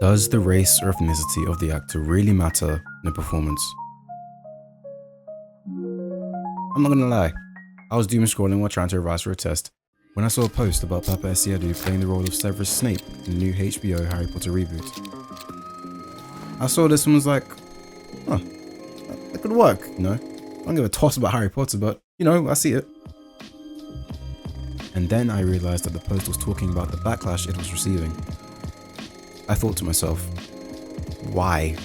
Does the race or ethnicity of the actor really matter in a performance? I'm not gonna lie, I was doom scrolling while trying to revise for a test when I saw a post about Papa Essiedu playing the role of Severus Snape in the new HBO Harry Potter reboot. I saw this and was like, huh, that could work, you know? I don't give a toss about Harry Potter, but, you know, I see it. And then I realized that the post was talking about the backlash it was receiving. I thought to myself, why?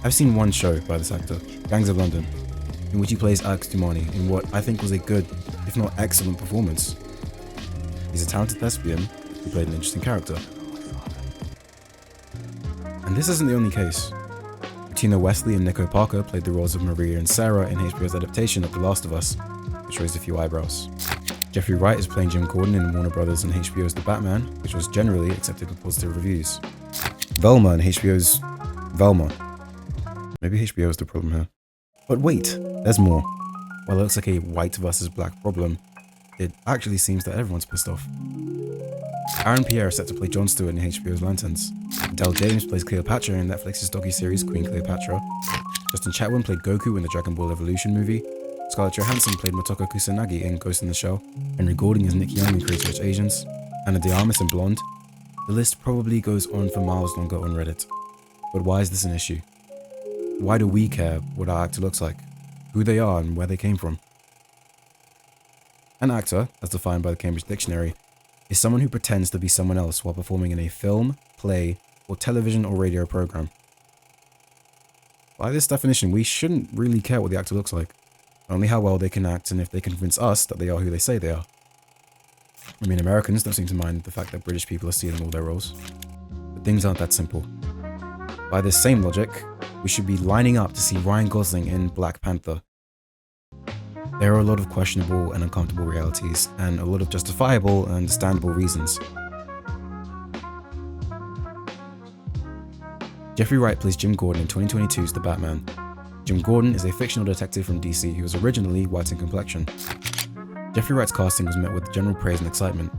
I've seen one show by this actor, Gangs of London, in which he plays Alex Dumani in what I think was a good, if not excellent, performance. He's a talented thespian who played an interesting character. And this isn't the only case. Tina Wesley and Nico Parker played the roles of Maria and Sarah in HBO's adaptation of The Last of Us, which raised a few eyebrows. Jeffrey Wright is playing Jim Gordon in Warner Brothers and HBO's The Batman, which was generally accepted with positive reviews. Velma in HBO's Velma. Maybe HBO is the problem here. But wait, there's more. While it looks like a white versus black problem, it actually seems that everyone's pissed off. Aaron Pierre is set to play Jon Stewart in HBO's Lanterns. Adele James plays Cleopatra in Netflix's docu-series Queen Cleopatra. Justin Chatwin played Goku in the Dragon Ball Evolution movie. Scarlett Johansson played Motoko Kusanagi in Ghost in the Shell. Henry Golding is Nick Young in Crazy Rich Asians. Anna de Armas in Blonde. The list probably goes on for miles longer on Reddit. But why is this an issue? Why do we care what our actor looks like, who they are, and where they came from? An actor, as defined by the Cambridge Dictionary, is someone who pretends to be someone else while performing in a film, play, or television or radio program. By this definition, we shouldn't really care what the actor looks like, only how well they can act and if they convince us that they are who they say they are. I mean, Americans don't seem to mind the fact that British people are stealing all their roles. But things aren't that simple. By this same logic, we should be lining up to see Ryan Gosling in Black Panther. There are a lot of questionable and uncomfortable realities, and a lot of justifiable and understandable reasons. Jeffrey Wright plays Jim Gordon in 2022's The Batman. Jim Gordon is a fictional detective from DC who was originally white in complexion. Jeffrey Wright's casting was met with general praise and excitement.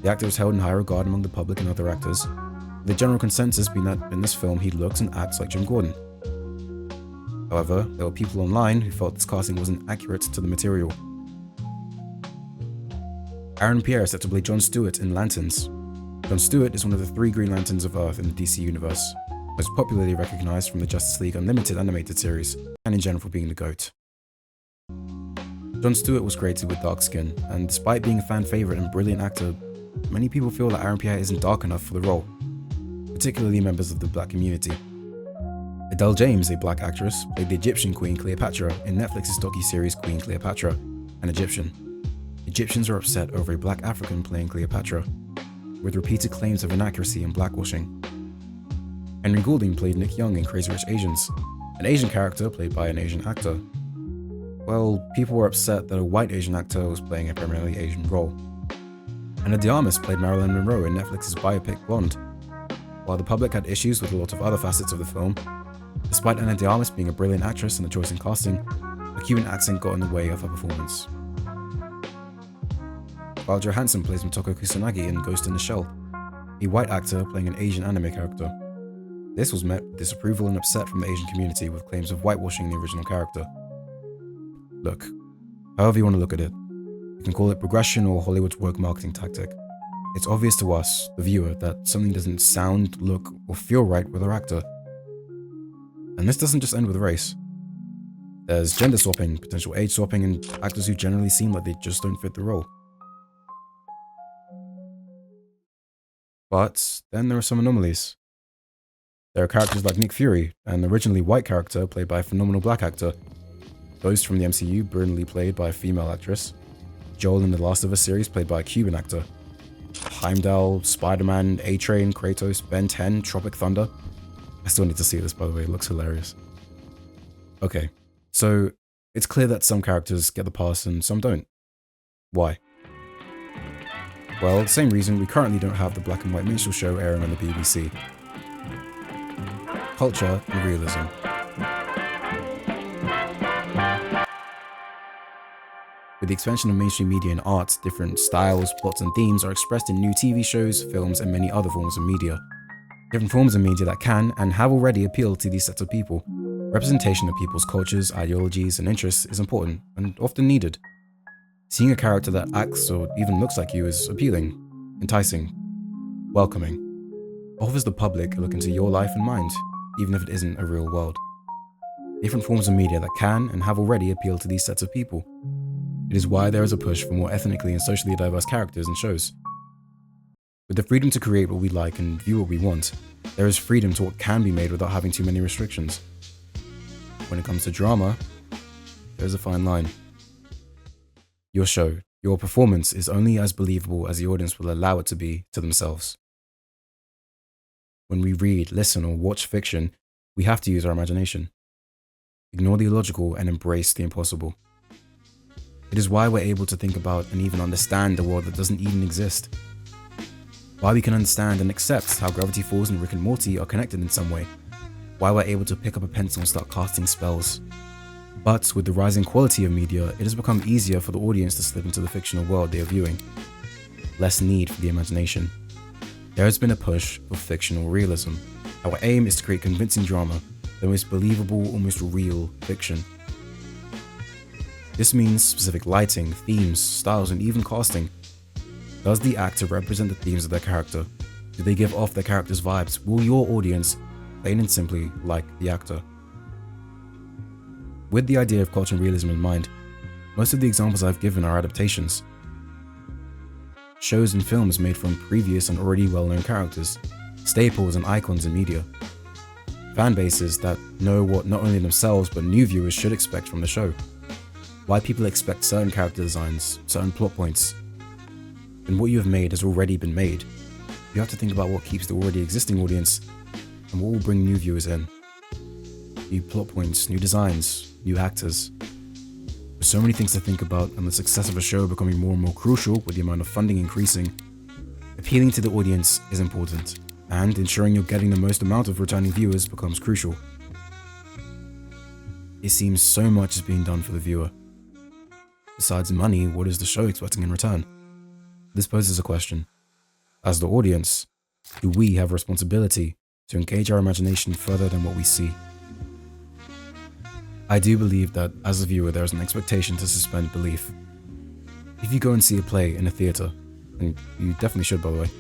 The actor was held in high regard among the public and other actors, with the general consensus being that in this film he looks and acts like Jim Gordon. However, there were people online who felt this casting wasn't accurate to the material. Aaron Pierre is set to play Jon Stewart in Lanterns. Jon Stewart is one of the 3 Green Lanterns of Earth in the DC universe, most popularly recognized from the Justice League Unlimited animated series, and in general for being the GOAT. Jon Stewart was created with dark skin, and despite being a fan favorite and brilliant actor, many people feel that Aaron Pierre isn't dark enough for the role, particularly members of the black community. Adele James, a black actress, played the Egyptian Queen Cleopatra in Netflix's docu-series Queen Cleopatra, an Egyptian. Egyptians are upset over a black African playing Cleopatra, with repeated claims of inaccuracy and blackwashing. Henry Golding played Nick Young in Crazy Rich Asians, an Asian character played by an Asian actor. Well, people were upset that a white Asian actor was playing a primarily Asian role. Anna de Armas played Marilyn Monroe in Netflix's biopic Blonde. While the public had issues with a lot of other facets of the film, despite Anna de Armas being a brilliant actress and a choice in casting, a Cuban accent got in the way of her performance. Scarlett Johansson plays Motoko Kusanagi in Ghost in the Shell, a white actor playing an Asian anime character. This was met with disapproval and upset from the Asian community with claims of whitewashing the original character. Look, however you want to look at it, you can call it progression or Hollywood's woke marketing tactic. It's obvious to us, the viewer, that something doesn't sound, look, or feel right with our actor. And this doesn't just end with race. There's gender swapping, potential age swapping, and actors who generally seem like they just don't fit the role. But then there are some anomalies. There are characters like Nick Fury, an originally white character played by a phenomenal black actor. Ghost from the MCU, brilliantly played by a female actress. Joel in the Last of Us series, played by a Cuban actor. Heimdall, Spider-Man, A-Train, Kratos, Ben 10, Tropic Thunder. I still need to see this, by the way, it looks hilarious. Okay, so it's clear that some characters get the pass and some don't. Why? Well, the same reason we currently don't have the black and white minstrel show airing on the BBC. Culture and realism. With the expansion of mainstream media and art, different styles, plots, and themes are expressed in new TV shows, films, and many other forms of media. Different forms of media that can and have already appealed to these sets of people. Representation of people's cultures, ideologies, and interests is important and often needed. Seeing a character that acts or even looks like you is appealing, enticing, welcoming. Offers the public a look into your life and mind, even if it isn't a real world. Different forms of media that can and have already appealed to these sets of people. It is why there is a push for more ethnically and socially diverse characters and shows. With the freedom to create what we like and view what we want, there is freedom to what can be made without having too many restrictions. When it comes to drama, there's a fine line. Your show, your performance is only as believable as the audience will allow it to be to themselves. When we read, listen, or watch fiction, we have to use our imagination. Ignore the illogical and embrace the impossible. It is why we're able to think about and even understand a world that doesn't even exist. Why we can understand and accept how Gravity Falls and Rick and Morty are connected in some way. Why we're able to pick up a pencil and start casting spells. But with the rising quality of media, it has become easier for the audience to slip into the fictional world they are viewing. Less need for the imagination. There has been a push for fictional realism. Our aim is to create convincing drama, the most believable, almost real fiction. This means specific lighting, themes, styles, and even casting. Does the actor represent the themes of their character? Do they give off their character's vibes? Will your audience, plain and simply, like the actor? With the idea of cultural realism in mind, most of the examples I've given are adaptations. Shows and films made from previous and already well-known characters, staples and icons in media. Fan bases that know what not only themselves but new viewers should expect from the show. Why people expect certain character designs, certain plot points. And what you have made has already been made. You have to think about what keeps the already existing audience and what will bring new viewers in. New plot points, new designs, new actors. There's so many things to think about, and the success of a show becoming more and more crucial with the amount of funding increasing. Appealing to the audience is important, and ensuring you're getting the most amount of returning viewers becomes crucial. It seems so much is being done for the viewer. Besides money, what is the show expecting in return? This poses a question. As the audience, do we have a responsibility to engage our imagination further than what we see? I do believe that as a viewer there is an expectation to suspend belief. If you go and see a play in a theatre, and you definitely should by the way,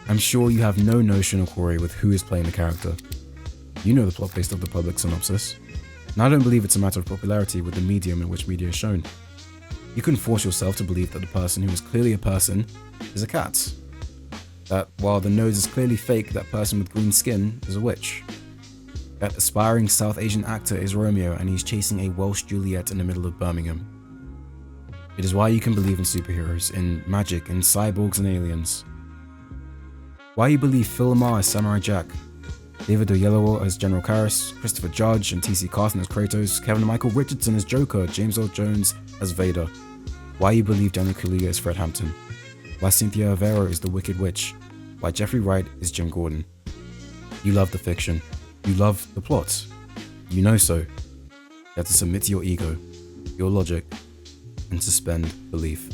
I'm sure you have no notion or query with who is playing the character. You know the plot based off the public synopsis, and I don't believe it's a matter of popularity with the medium in which media is shown. You can force yourself to believe that the person who is clearly a person is a cat. That while the nose is clearly fake, that person with green skin is a witch. That aspiring South Asian actor is Romeo and he's chasing a Welsh Juliet in the middle of Birmingham. It is why you can believe in superheroes, in magic, in cyborgs and aliens. Why you believe Phil Lamar as Samurai Jack, David Oyelowo as General Karras, Christopher Judge and T.C. Carson as Kratos, Kevin and Michael Richardson as Joker, James Earl Jones as Vader. Why you believe Daniel Kaluuya is Fred Hampton. Why Cynthia Rivera is the Wicked Witch. Why Jeffrey Wright is Jim Gordon. You love the fiction. You love the plot. You know so. You have to submit to your ego, your logic, and suspend belief.